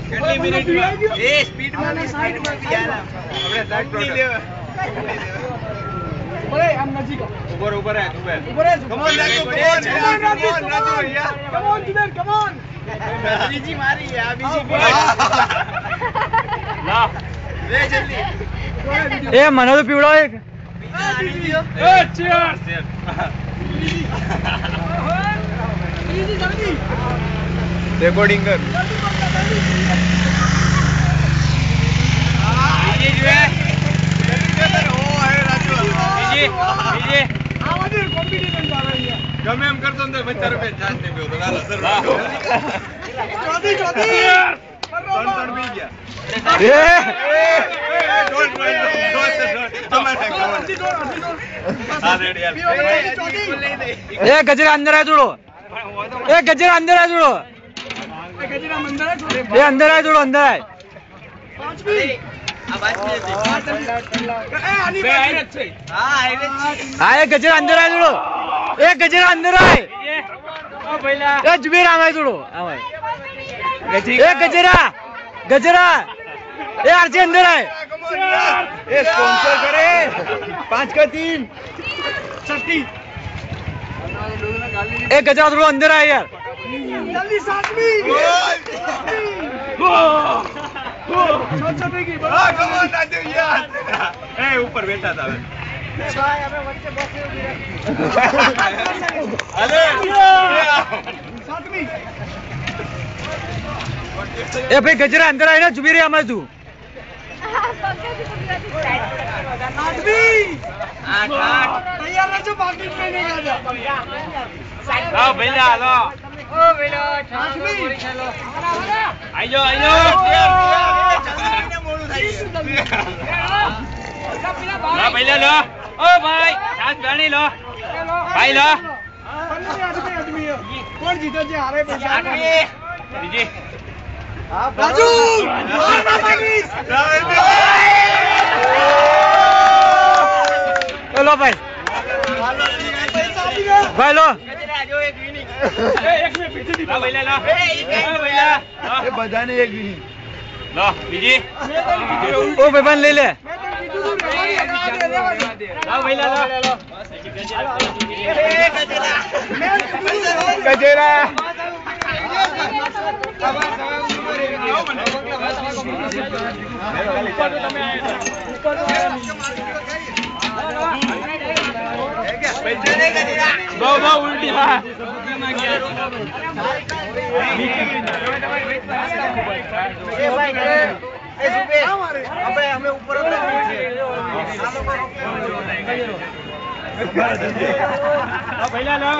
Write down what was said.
કેટલી મિનિટમાં એ સ્પીડમાં યાર આપણે 60 લેવા ઓરે આમ નજીક ઉપર hey come on Raju come on બીજી મારી આ બીજી લા લે જલ્દી એ મને તો પીવડાવ એક એ ચીયર્સ જલ્દી રેકોર્ડિંગ કર બીજી જોએ બીજી આવાજી કોમ્પિટિશન ચાલે છે ગમે એમ કરતો ને 50 રૂપિયા ચાર્જ દે તો હાલો સર ચોથી ત્રણ બી ગયા એ ગજરા અંદર આ જોડો એ ગજરા અંદર આ જોડો ગજરા મંદિર એ અંદર આ જોડો અંદર આય પાંચમી આ બાકી એ આની બાકી છે હા એ ગજરા અંદર આ જોડો એ ગજરા અંદર આય ઓ ભઈલા એ જુબીર આમાં જોડો આમાં એ ગજરા ગજરા એ આરજી અંદર આય એ સ્પોન્સર કરે 5 का 3 છઠ્ઠી એ ગજરા થોડો અંદર આય યાર જલ્દી સાતમી છઠ્ઠી કી હા કમાન રાજુ યાર એ ઉપર બેઠા હતા હવે ભાઈ અમે વચ્ચે બોક્સે ઉભી રહી અલે સાતમી એ ભાઈ ગજરા અંદર આય ને જુબીર આમાં તું આઠમી તૈયાર રહેજો બાકી में नहीं आ जा લાવ ભઈલા હાલો ओ बेटा आठमी આઈ જો જલ્દી મોડું થઈ લા ભઈલા લો ઓ ભાઈ સાત ગાણી લો ભાઈ લો आठमी कौन जीते जे हारे पैसा બીજી राजू और ना बाकी લો ભાઈ पैसा भी गया ભાઈ લો एक में पीछे दी લા ભઈલા લો ભઈલા એ બધાને એક બીજી લો બીજી ઓ ભાઈબંધ લઈ લે मैं तो कीधु तू रवानी લા ભઈલા લો ગજરા બહુ ઉલટી હા हमें ऊपर ભઈલા લો